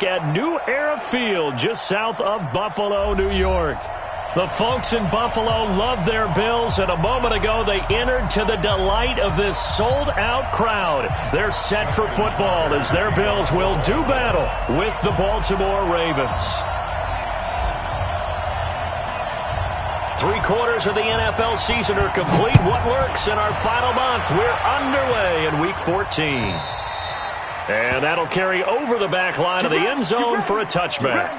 At New Era Field, just south of Buffalo, New York. The folks in Buffalo love their Bills, and a moment ago they entered to the delight of this sold-out crowd. They're set for football as their Bills will do battle with the Baltimore Ravens. 3/4 of the NFL season are complete. What lurks in our final month? We're underway in Week 14. And that'll carry over the back line of the end zone for a touchback.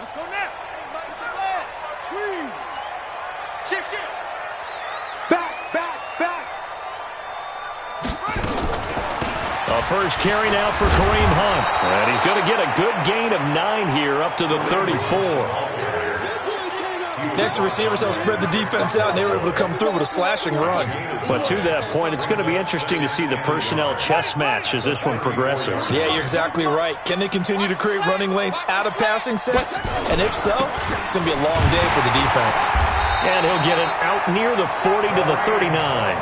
Let's go now. Shift. Back. A first carry now for Kareem Hunt. And he's going to get a good gain of 9 here up to the 34. Next, the receivers help spread the defense out, and they were able to come through with a slashing run. But to that point, it's going to be interesting to see the personnel chess match as this one progresses. Yeah, you're exactly right. Can they continue to create running lanes out of passing sets? And if so, it's going to be a long day for the defense. And he'll get it out near the 40 to the 39.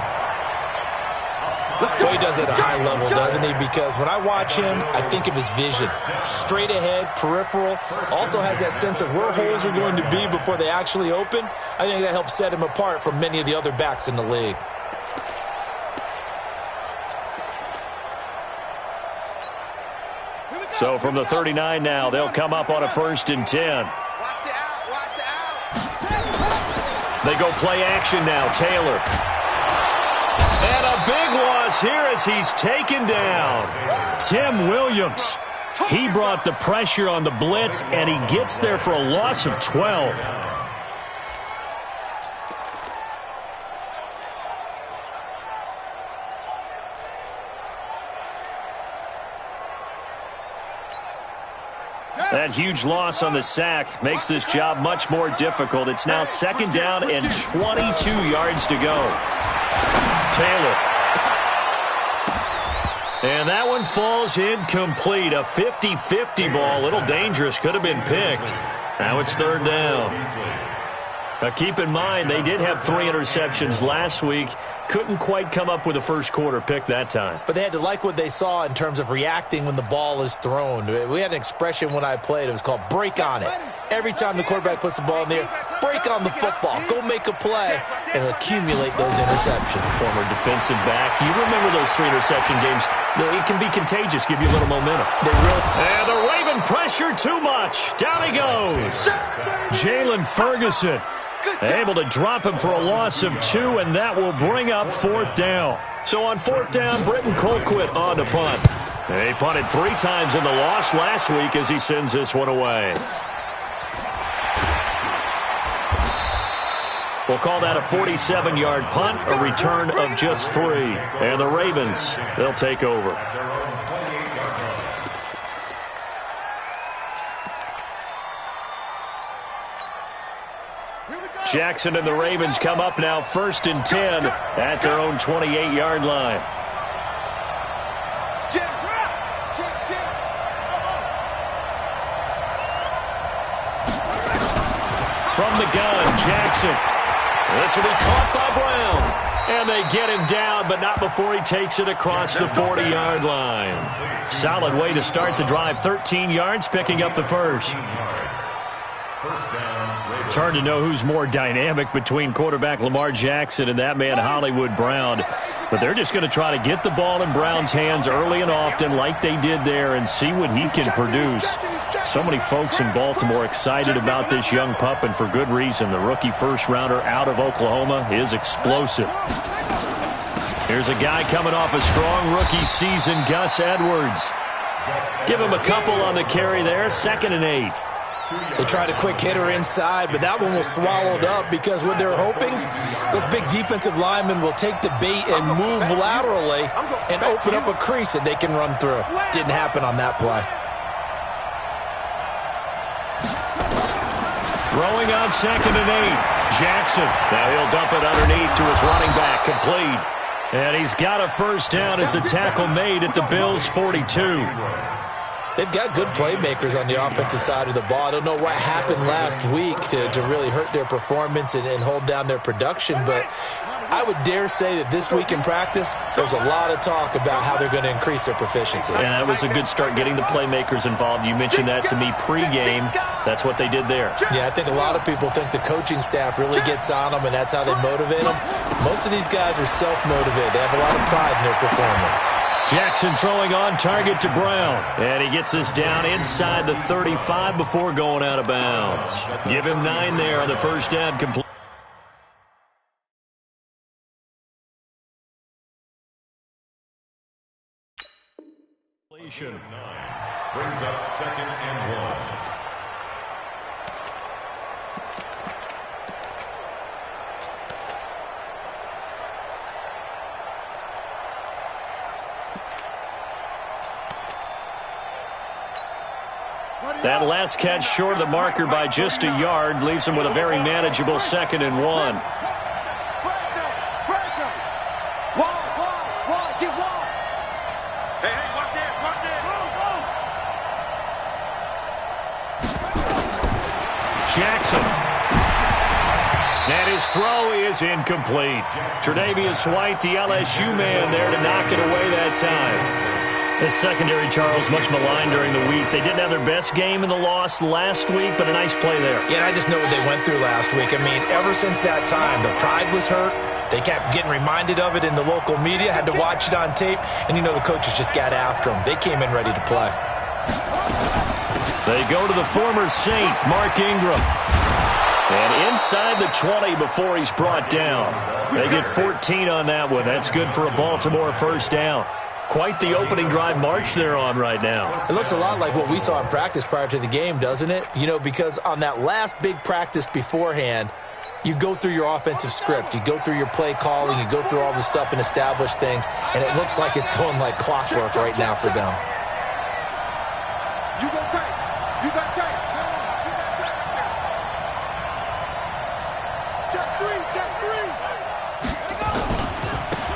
Well, he does it at a high level, doesn't he? Because when I watch him, I think of his vision. Straight ahead, peripheral. Also has that sense of where holes are going to be before they actually open. I think that helps set him apart from many of the other backs in the league. So from the 39 now, they'll come up on a 1st and 10. They go play action now. Taylor. And a big loss here as he's taken down. Tim Williams. He brought the pressure on the blitz, and he gets there for a loss of 12. That huge loss on the sack makes this job much more difficult. It's now 2nd down and 22 yards to go. Taylor. And that one falls incomplete. A 50-50 ball. A little dangerous. Could have been picked. Now it's 3rd down. Now keep in mind, they did have 3 interceptions last week. Couldn't quite come up with a first-quarter pick that time. But they had to like what they saw in terms of reacting when the ball is thrown. We had an expression when I played. It was called break on it. Every time the quarterback puts the ball in the air, break on the football. Go make a play and accumulate those interceptions. Former defensive back. You remember those 3 interception games. It can be contagious, give you a little momentum. And the Raven pressure too much. Down he goes. Jalen Ferguson able to drop him for a loss of 2, and that will bring up 4th down. So on 4th down, Britton Colquitt on to punt. He punted 3 times in the loss last week as he sends this one away. We'll call that a 47-yard punt, a return of just 3. And the Ravens, they'll take over. Jackson and the Ravens come up now 1st and 10 at their own 28-yard line. From the gun, Jackson. This will be caught by Brown. And they get him down, but not before he takes it across the 40-yard line. Solid way to start the drive. 13 yards, picking up the first. It's hard to know who's more dynamic between quarterback Lamar Jackson and that man Hollywood Brown. But they're just going to try to get the ball in Brown's hands early and often like they did there and see what he can produce. So many folks in Baltimore excited about this young pup, and for good reason. The rookie first-rounder out of Oklahoma is explosive. Here's a guy coming off a strong rookie season, Gus Edwards. Give him a couple on the carry there, 2nd and 8. They tried a quick hitter inside, but that one was swallowed up because what they're hoping, those big defensive linemen will take the bait and move laterally and open up a crease that they can run through. Didn't happen on that play. Throwing on 2nd and 8. Jackson. Now he'll dump it underneath to his running back. Complete. And he's got a first down as a tackle made at the Bills' 42. They've got good playmakers on the offensive side of the ball. I don't know what happened last week to really hurt their performance and hold down their production, but I would dare say that this week in practice, there's a lot of talk about how they're going to increase their proficiency. And that was a good start, getting the playmakers involved. You mentioned that to me pregame. That's what they did there. Yeah, I think a lot of people think the coaching staff really gets on them, and that's how they motivate them. Most of these guys are self-motivated. They have a lot of pride in their performance. Jackson throwing on target to Brown. And he gets this down inside the 35 before going out of bounds. Give him 9 there on the first down complete. Brings up 2nd and 1. That last catch short of the marker by just a yard leaves him with a very manageable 2nd and 1. Jackson. And his throw is incomplete. Tre'Davious White, the LSU man, there to knock it away that time. This secondary, Charles, much maligned during the week. They didn't have their best game in the loss last week, but a nice play there. Yeah, and I just know what they went through last week. I mean, ever since that time, the pride was hurt. They kept getting reminded of it in the local media, had to watch it on tape, and you know the coaches just got after them. They came in ready to play. They go to the former Saint, Mark Ingram. And inside the 20 before he's brought down. They get 14 on that one. That's good for a Baltimore first down. Quite the opening drive march they're on right now. It looks a lot like what we saw in practice prior to the game, doesn't it? You know, because on that last big practice beforehand, you go through your offensive script. You go through your play calling. You go through all the stuff and establish things. And it looks like it's going like clockwork right now for them. You go tight. You got tight. Check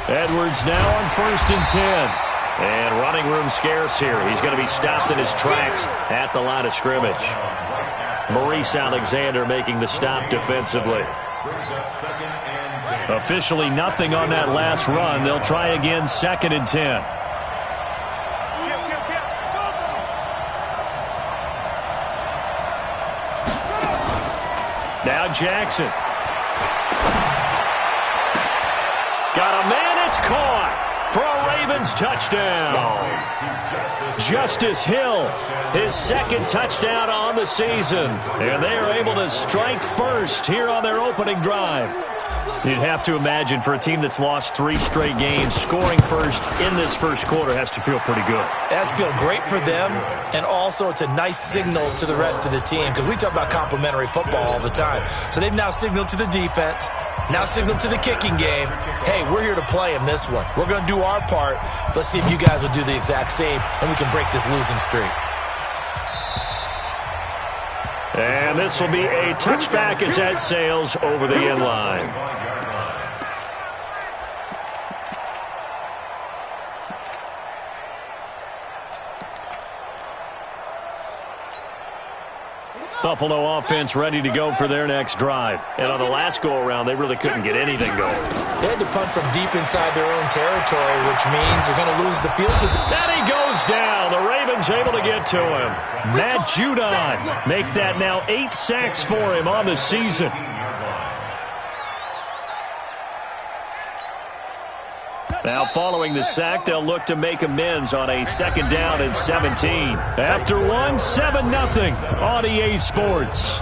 3. Edwards now on 1st and 10. And running room scarce here. He's going to be stopped in his tracks at the line of scrimmage. Maurice Alexander making the stop defensively. Officially nothing on that last run. They'll try again 2nd and 10. Now Jackson. Got a man, it's caught for a Ravens touchdown. Justice Hill, his 2nd touchdown on the season. And they are able to strike first here on their opening drive. You'd have to imagine for a team that's lost 3 straight games, scoring first in this first quarter has to feel pretty good. It has to feel great for them, and also it's a nice signal to the rest of the team because we talk about complimentary football all the time. So they've now signaled to the defense, now signaled to the kicking game, hey, we're here to play in this one. We're going to do our part. Let's see if you guys will do the exact same, and we can break this losing streak. And this will be a touchback as that sails over the end line. Buffalo offense ready to go for their next drive. And on the last go-around, they really couldn't get anything going. They had to punt from deep inside their own territory, which means they're going to lose the field position. And he goes down. The Ravens able to get to him. Matt Judon make that now 8 sacks for him on the season. Now following the sack, they'll look to make amends on a 2nd down and 17. After one, 7-0 on EA Sports.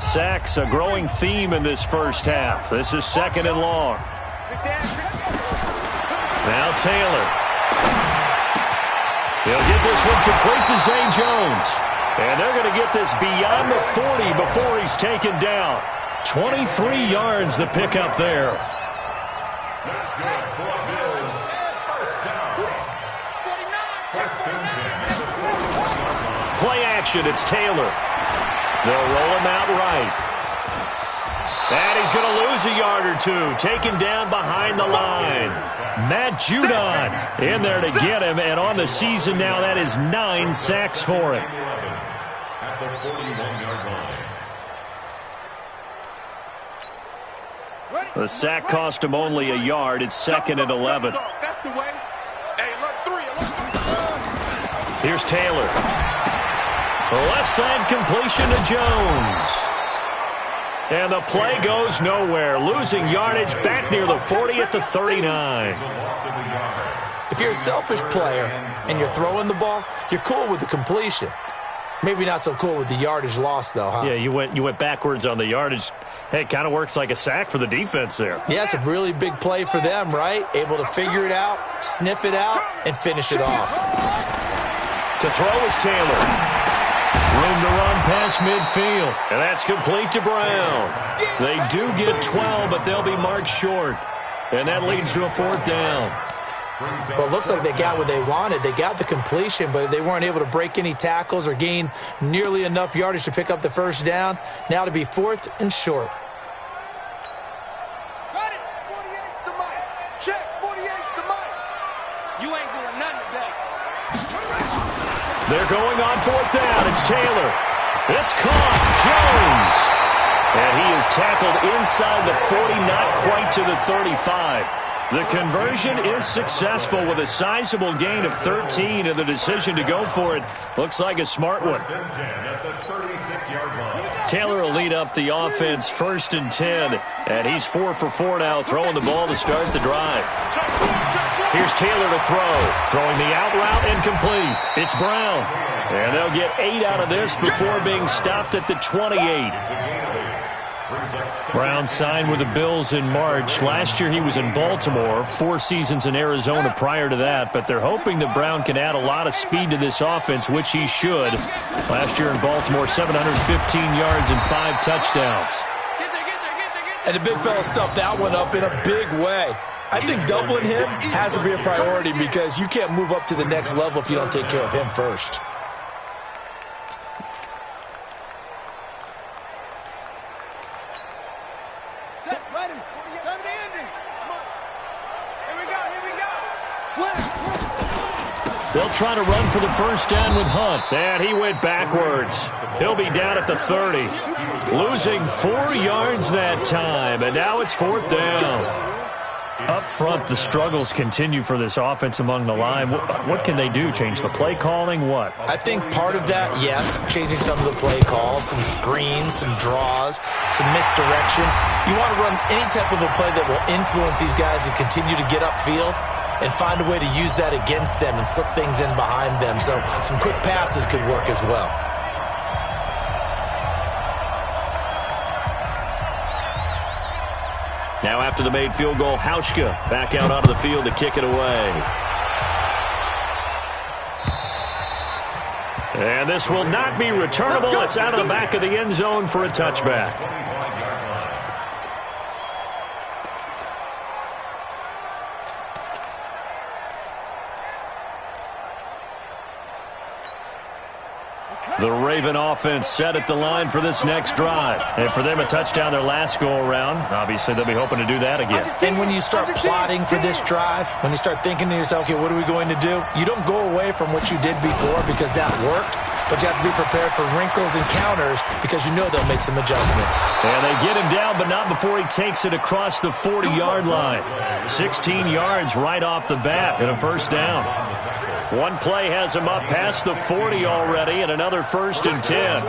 Sacks, a growing theme in this first half. This is 2nd and long. Now Taylor. He'll get this one complete to Zay Jones. And they're going to get this beyond the 40 before he's taken down. 23 yards the pickup there. Play action. It's Taylor. They'll roll him out right. And he's going to lose a yard or two. Taken down behind the line. Matt Judon in there to get him. And on the season now, that is 9 sacks for him. At the 41-yard line. The sack cost him only a yard. It's 2nd and 11. That's the way. Hey, look, three. Here's Taylor. Left side completion to Jones. And the play goes nowhere. Losing yardage back near the 40 at the 39. If you're a selfish player and you're throwing the ball, you're cool with the completion. Maybe not so cool with the yardage loss, though, huh? Yeah, you went backwards on the yardage. Hey, it kind of works like a sack for the defense there. Yeah, it's a really big play for them, right? Able to figure it out, sniff it out, and finish it off. To throw is Taylor. Room to run past midfield. And that's complete to Brown. They do get 12, but they'll be marked short. And that leads to a 4th down. Well, it looks like they got what they wanted. They got the completion, but they weren't able to break any tackles or gain nearly enough yardage to pick up the 1st down. Now to be 4th and short. Got it. 48's the mic. Check. 48's the mic. You ain't doing nothing today. They're going on 4th down. It's Taylor. It's caught. Jones. And he is tackled inside the 40, not quite to the 35. The conversion is successful with a sizable gain of 13, and the decision to go for it looks like a smart one. Taylor will lead up the offense 1st and 10, and he's 4 for 4 now, throwing the ball to start the drive. Here's Taylor to throw. Throwing the out route incomplete. It's Brown. And they'll get 8 out of this before being stopped at the 28. Brown signed with the Bills in March. Last year he was in Baltimore, 4 seasons in Arizona prior to that, but they're hoping that Brown can add a lot of speed to this offense, which he should. Last year in Baltimore, 715 yards and 5 touchdowns. And the big fella stuffed that one up in a big way. I think doubling him has to be a priority because you can't move up to the next level if you don't take care of him first. They'll try to run for the 1st down with Hunt. And he went backwards. He'll be down at the 30. Losing 4 yards that time. And now it's 4th down. Up front, the struggles continue for this offense among the line. What can they do? Change the play calling? What? I think part of that, yes, changing some of the play calls, some screens, some draws, some misdirection. You want to run any type of a play that will influence these guys to continue to get upfield and find a way to use that against them and slip things in behind them. So some quick passes could work as well. Now after the made field goal, Hauschka back out onto the field to kick it away. And this will not be returnable. It's out of the back of the end zone for a touchback. The Raven offense set at the line for this next drive. And for them, a touchdown their last go-around. Obviously, they'll be hoping to do that again. And when you start plotting for this drive, when you start thinking to yourself, okay, what are we going to do? You don't go away from what you did before because that worked. But you have to be prepared for wrinkles and counters because you know they'll make some adjustments. And they get him down, but not before he takes it across the 40-yard line. 16 yards right off the bat and a 1st down. One play has him up past the 40 already and another 1st and 10.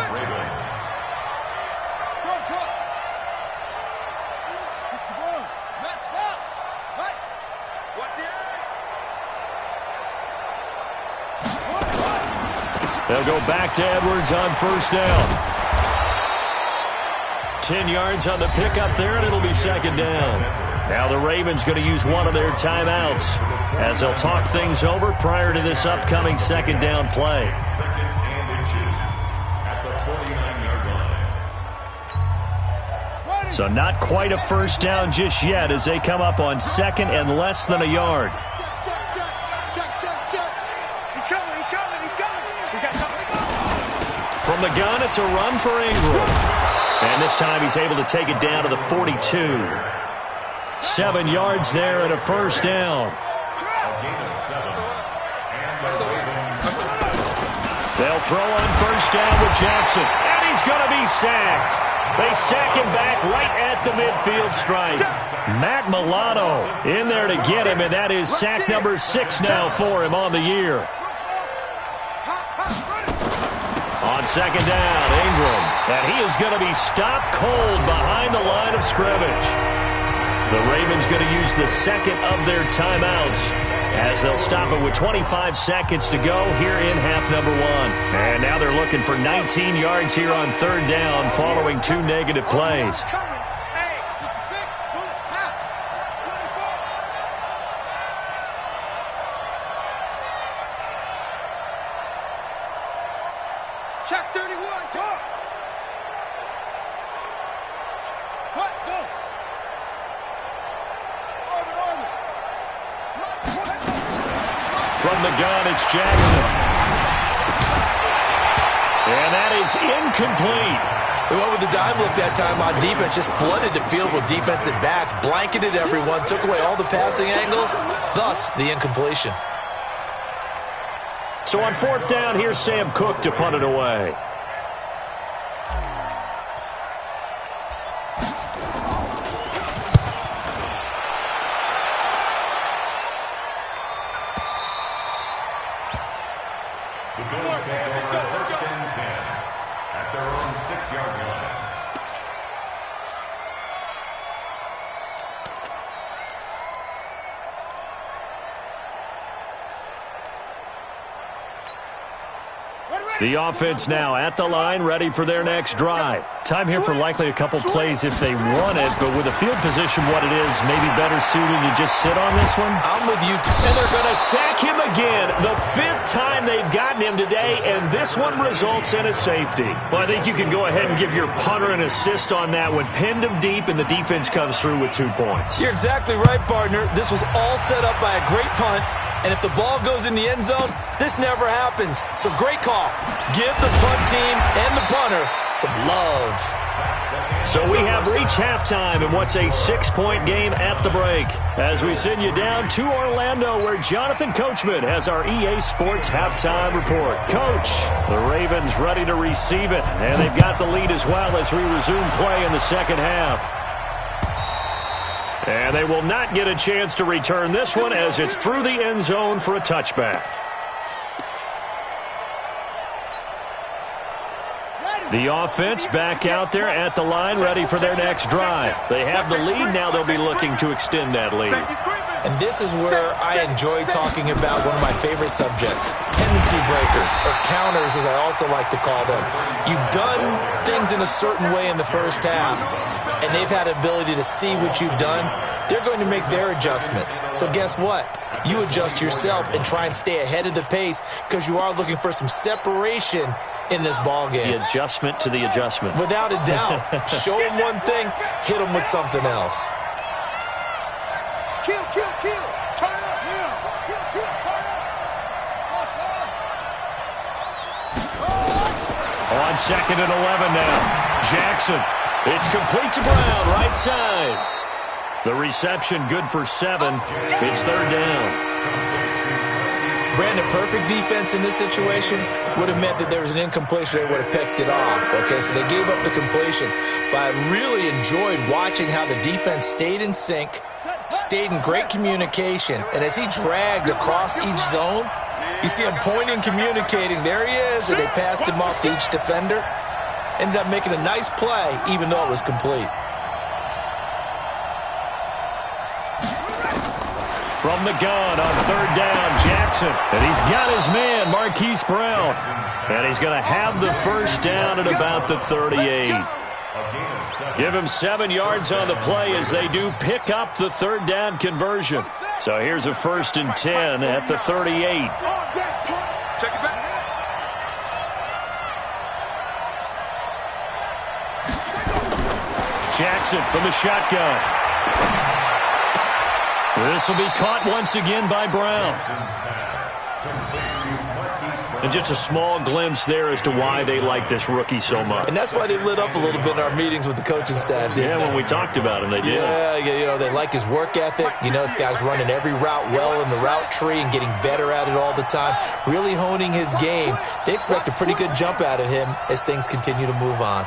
They'll go back to Edwards on 1st down. 10 yards on the pickup there, and it'll be 2nd down. Now the Ravens going to use one of their timeouts as they'll talk things over prior to this upcoming 2nd down play. So not quite a 1st down just yet as they come up on 2nd and less than a yard. From the gun, it's a run for Ingram. And this time he's able to take it down to the 42. 7 yards there and a first down. They'll throw on first down with Jackson. And he's going to be sacked. They sack him back right at the midfield stripe. Matt Milano in there to get him, and that is sack number 6 now for him on the year. On second down, Ingram. And he is going to be stopped cold behind the line of scrimmage. The Ravens going to use the second of their timeouts as they'll stop it with 25 seconds to go here in half number 1. And now they're looking for 19 yards here on third down following 2 negative plays. Check 31, talk. What? Go. From the gun, it's Jackson. And that is incomplete. They went with the dime look that time on defense, just flooded the field with defensive backs, blanketed everyone, took away all the passing angles, thus the incompletion. So on fourth down, here's Sam Cook to punt it away. The offense now at the line, ready for their next drive. Time here for likely a couple plays if they want it, but with the field position what it is, maybe better suited to just sit on this one. I'm with you. And they're going to sack him again. The 5th time they've gotten him today, and this one results in a safety. Well, I think you can go ahead and give your punter an assist on that one. Pinned him deep, and the defense comes through with 2 points. You're exactly right, partner. This was all set up by a great punt. And if the ball goes in the end zone, this never happens. So great call. Give the punt team and the punter some love. So we have reached halftime in what's a 6-point game at the break. As we send you down to Orlando, where Jonathan Coachman has our EA Sports halftime report. Coach, the Ravens ready to receive it, and they've got the lead as well as we resume play in the second half. And they will not get a chance to return this one as it's through the end zone for a touchback. The offense back out there at the line, ready for their next drive. They have the lead. Now they'll be looking to extend that lead. And this is where I enjoy talking about one of my favorite subjects, tendency breakers, or counters as I also like to call them. You've done things in a certain way in the first half, and they've had the ability to see what you've done. They're going to make their adjustments. So guess what? You adjust yourself and try and stay ahead of the pace because you are looking for some separation in this ball game. The adjustment to the adjustment. Without a doubt. Show them one thing, hit them with something else. Kill, kill, kill. Turn up. Yeah. Kill, kill, turn up. On second and 11 now. Jackson. It's complete to Brown, right side. The reception good for 7. It's third down. Brandon, perfect defense in this situation would have meant that there was an incompletion. They would have picked it off. Okay, so they gave up the completion. But I really enjoyed watching how the defense stayed in sync, stayed in great communication. And as he dragged across each zone, you see him pointing, communicating. There he is, and they passed him off to each defender. Ended up making a nice play, even though it was complete. From the gun on third down, Jackson. And he's got his man, Marquise Brown. And he's going to have the first down at about the 38. Give him 7 yards on the play as they do pick up the third down conversion. So here's a 1st and 10 at the 38. Check it back. Jackson from the shotgun. This will be caught once again by Brown. And just a small glimpse there as to why they like this rookie so much. And that's why they lit up a little bit in our meetings with the coaching staff. Yeah, when we talked about him, they did. Yeah, you know, they like his work ethic. You know, this guy's running every route well in the route tree and getting better at it all the time, really honing his game. They expect a pretty good jump out of him as things continue to move on.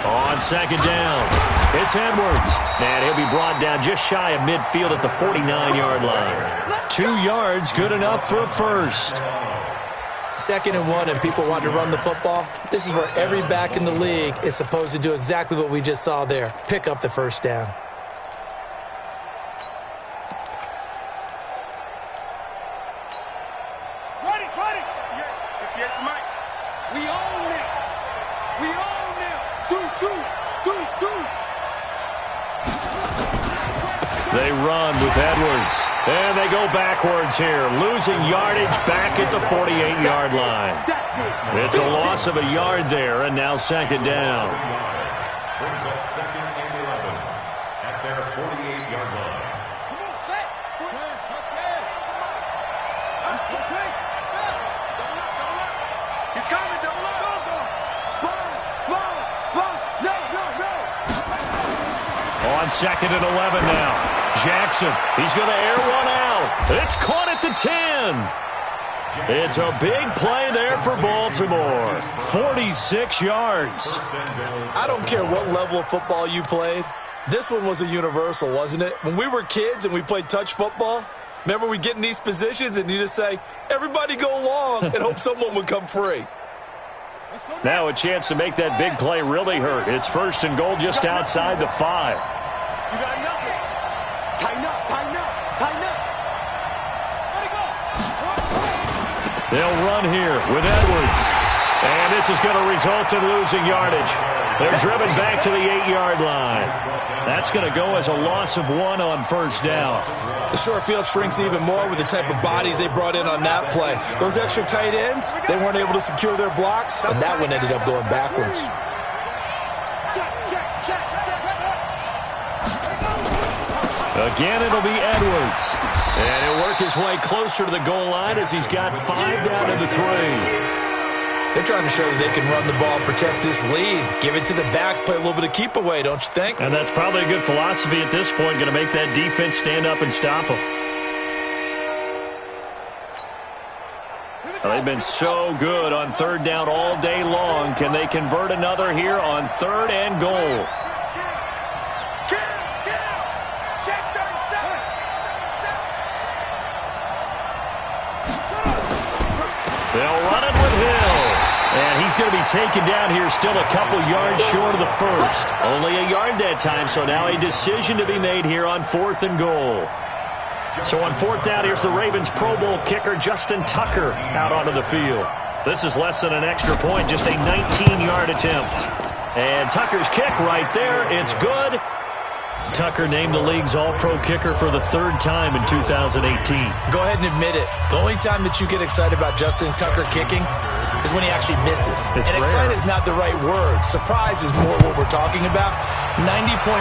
On second down, it's Edwards. And he'll be brought down just shy of midfield at the 49-yard line. 2 yards, good enough for a first. 2nd and 1, and people want to run the football. This is where every back in the league is supposed to do exactly what we just saw there. Pick up the first down. Ready. We own it. We own it. Deuce. They run with Edwards. And they go backwards here, losing yardage back at the 48-yard line. It's a loss of a yard there, and now second down. Brings up 2nd and 11 at their 48-yard line. Come on, set. Let's go. Double up. He's coming, double up. Go. Sponge. No. On 2nd and 11 now. Jackson, he's going to air one out. It's caught at the 10. It's a big play there for Baltimore. 46 yards. I don't care what level of football you played. This one was a universal, wasn't it? When we were kids and we played touch football, remember we get in these positions and you just say, everybody go long and hope someone would come free. Now a chance to make that big play really hurt. It's 1st and goal just outside the 5. You got nothing. Tighten up. Let it go. They'll run here with Edwards. And this is going to result in losing yardage. They're driven back to the 8-yard line. That's going to go as a loss of 1 on 1st down. The short field shrinks even more with the type of bodies they brought in on that play. Those extra tight ends, they weren't able to secure their blocks, and that one ended up going backwards. Check. Again, it'll be Edwards. And he'll work his way closer to the goal line as he's got 5 down to the 3. They're trying to show that they can run the ball, protect this lead, give it to the backs, play a little bit of keep away, don't you think? And that's probably a good philosophy at this point, going to make that defense stand up and stop them. Well, they've been so good on 3rd down all day long. Can they convert another here on 3rd and goal? They'll run it with Hill. And he's going to be taken down here still a couple yards short of the first. Only a yard that time, so now a decision to be made here on 4th and goal. So on 4th down, here's the Ravens Pro Bowl kicker Justin Tucker out onto the field. This is less than an extra point, just a 19-yard attempt. And Tucker's kick right there, it's good. Tucker named the league's all-pro kicker for the 3rd time in 2018. Go ahead and admit it. The only time that you get excited about Justin Tucker kicking is when he actually misses. And excited is not the right word. Surprise is more what we're talking about. 90.1%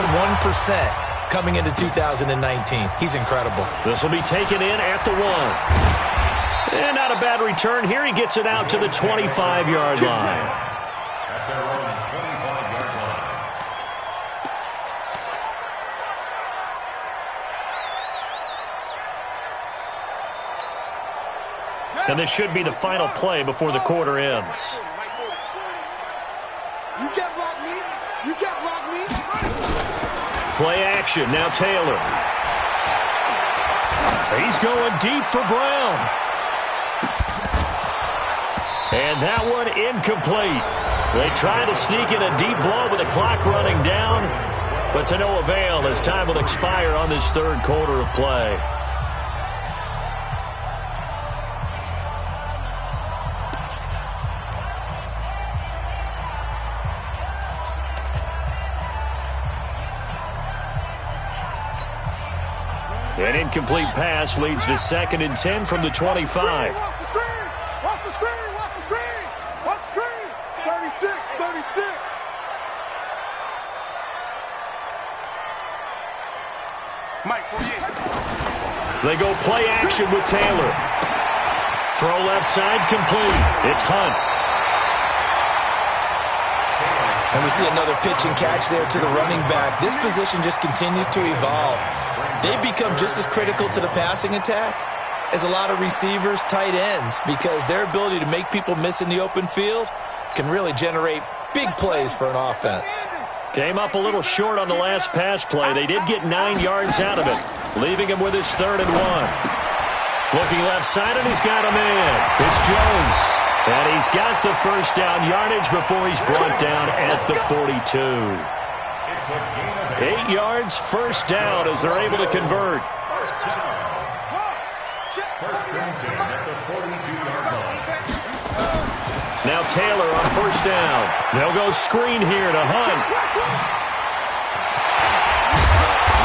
coming into 2019. He's incredible. This will be taken in at the 1. And not a bad return here. He gets it out to the 25-yard line. At their own 25-yard line. And this should be the final play before the quarter ends. You can't block me. Play action. Now Taylor. He's going deep for Brown. And that one incomplete. They try to sneak in a deep blow with the clock running down, but to no avail as time will expire on this 3rd quarter of play. An incomplete pass leads to 2nd and 10 from the 25. Watch the screen. 36. Mike, 48. They go play action with Taylor. Throw left side complete. It's Hunt. And we see another pitch and catch there to the running back. This position just continues to evolve. They become just as critical to the passing attack as a lot of receivers, tight ends, because their ability to make people miss in the open field can really generate big plays for an offense. Came up a little short on the last pass play. They did get 9 yards out of it, leaving him with his 3rd and 1. Looking left side, and he's got a man. It's Jones. And he's got the first down yardage before he's brought down at the 42. 8 yards, first down as they're able to convert. First and 10 at the 42-yard line. Now Taylor on first down. They'll go screen here to Hunt.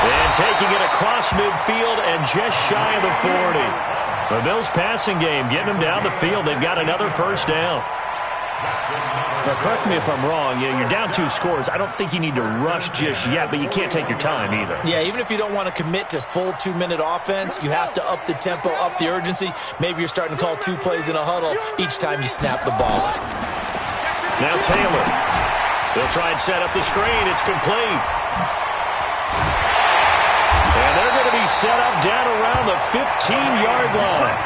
And taking it across midfield and just shy of the 40. The Bills passing game getting them down the field. They've got another first down. Now, correct me if I'm wrong. You're down 2 scores. I don't think you need to rush just yet, but you can't take your time either. Yeah, even if you don't want to commit to full 2-minute offense, you have to up the tempo, up the urgency. Maybe you're starting to call 2 plays in a huddle each time you snap the ball. Now Taylor. They'll try and set up the screen. It's complete. And they're going to be set up down around the 15-yard line.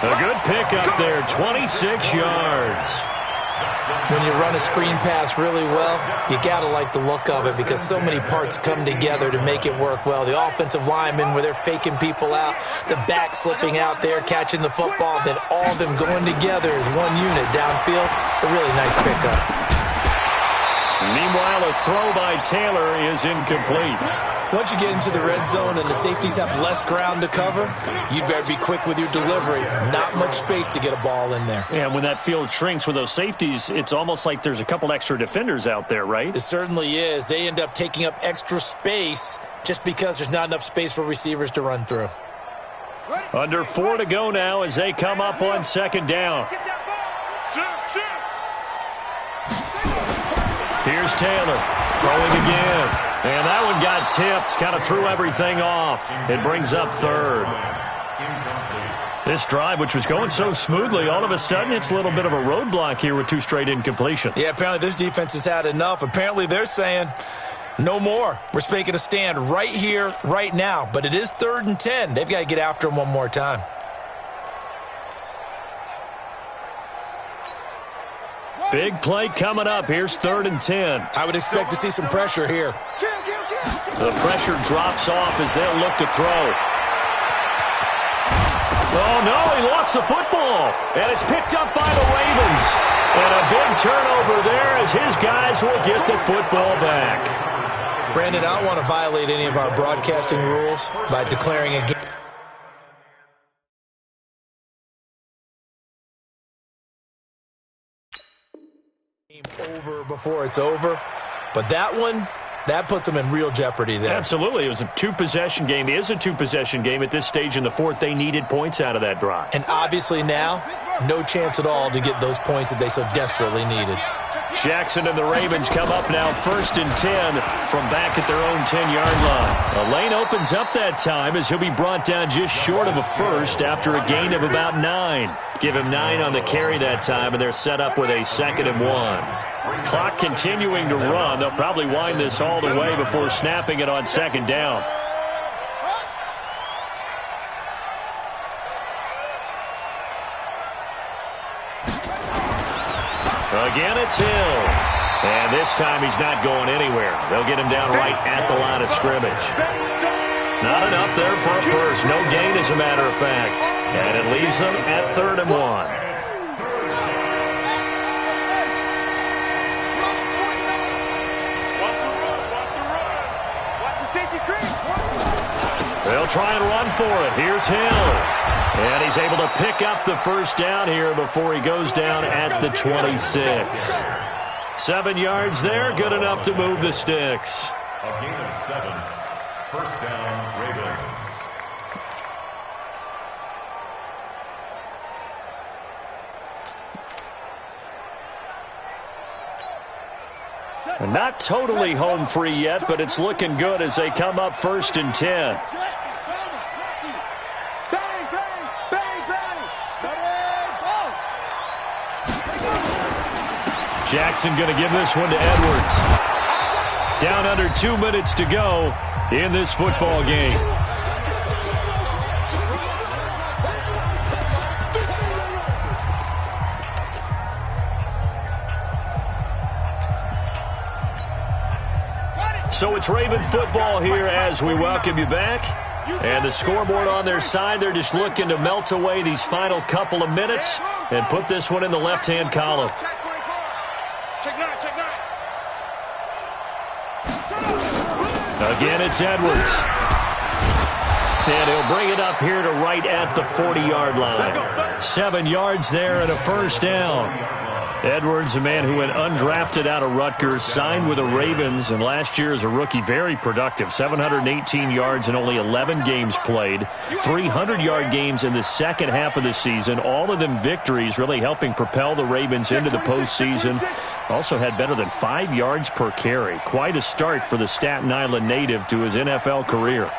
A good pickup there, 26 yards. When you run a screen pass really well, you got to like the look of it because so many parts come together to make it work well. The offensive linemen, where they're faking people out, the back slipping out there, catching the football, then all of them going together as one unit downfield. A really nice pickup. Meanwhile, a throw by Taylor is incomplete. Once you get into the red zone and the safeties have less ground to cover, you better be quick with your delivery. Not much space to get a ball in there. Yeah, when that field shrinks with those safeties, it's almost like there's a couple extra defenders out there, right? It certainly is. They end up taking up extra space just because there's not enough space for receivers to run through. Under 4 to go now as they come up on second down. Here's Taylor throwing again. And that one got tipped, kind of threw everything off. It brings up 3rd. This drive, which was going so smoothly, all of a sudden it's a little bit of a roadblock here with 2 straight incompletions. Yeah, apparently this defense has had enough. Apparently they're saying no more. We're making a stand right here, right now. But it is 3rd and 10. They've got to get after him one more time. Big play coming up. Here's 3rd and 10. I would expect to see some pressure here. The pressure drops off as they'll look to throw. Oh, no, he lost the football. And it's picked up by the Ravens. And a big turnover there as his guys will get the football back. Brandon, I don't want to violate any of our broadcasting rules by declaring a game over before it's over. But that one, that puts them in real jeopardy there. Absolutely. It was a 2-possession game. It is a 2-possession game at this stage in the 4th. They needed points out of that drive. And obviously now, no chance at all to get those points that they so desperately needed. Jackson and the Ravens come up now 1st and 10 from back at their own 10-yard line. A lane opens up that time as he'll be brought down just short of a first after a gain of about 9. Give him 9 on the carry that time, and they're set up with a 2nd and 1. Clock continuing to run. They'll probably wind this all the way before snapping it on 2nd down. Again, it's Hill. And this time he's not going anywhere. They'll get him down right at the line of scrimmage. Not enough there for a first. No gain, as a matter of fact. And it leaves them at 3rd and 1. They'll try and run for it. Here's Hill. And he's able to pick up the first down here before he goes down at the 26. 7 yards there, good enough to move the sticks. A gain of 7. First down, Ravens. And not totally home free yet, but it's looking good as they come up 1st and 10. Jackson going to give this one to Edwards. Down under 2 minutes to go in this football game. So it's Raven football here as we welcome you back. And the scoreboard on their side, they're just looking to melt away these final couple of minutes and put this one in the left-hand column. Again, it's Edwards. And he'll bring it up here to right at the 40-yard line. 7 yards there and a first down. Edwards, a man who went undrafted out of Rutgers, signed with the Ravens, and last year as a rookie, very productive. 718 yards in only 11 games played. 300-yard games in the second half of the season. All of them victories, really helping propel the Ravens into the postseason. Also had better than 5 yards per carry. Quite a start for the Staten Island native to his NFL career.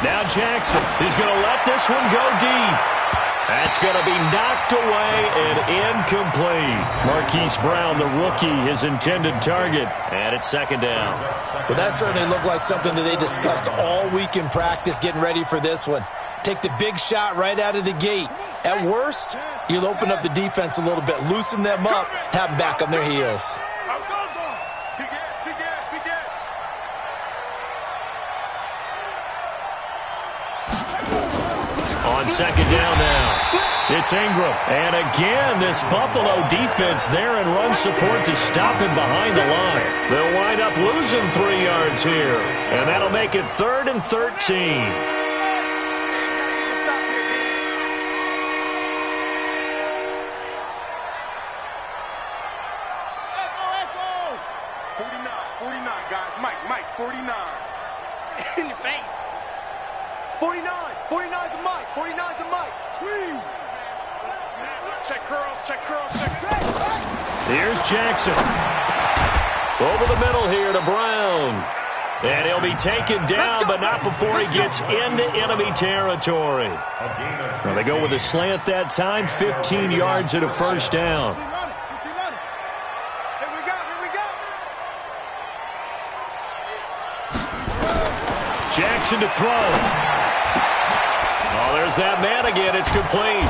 Now Jackson is going to let this one go deep. That's going to be knocked away and incomplete. Marquise Brown, the rookie, his intended target. And it's second down. Well, that certainly looked like something that they discussed all week in practice getting ready for this one. Take the big shot right out of the gate. At worst, you'll open up the defense a little bit, loosen them up, have them back on their heels. On second down now, it's Ingram. And again, this Buffalo defense there in run support to stop him behind the line. They'll wind up losing 3 yards here. And that'll make it 3rd and 13. Mike, 49. In your face. 49. 49 to Mike. 49 to Mike. Squeeze. Check curls, check curls, check. Here's Jackson. Over the middle here to Brown. And he'll be taken down, but not before he gets into enemy territory. Well, they go with a slant that time, 15 yards and a first down. Jackson to throw. Oh, there's that man again. It's complete.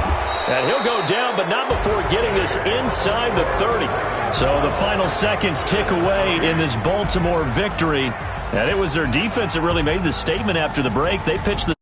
And he'll go down, but not before getting this inside the 30. So the final seconds tick away in this Baltimore victory. And it was their defense that really made the statement after the break. They pitched the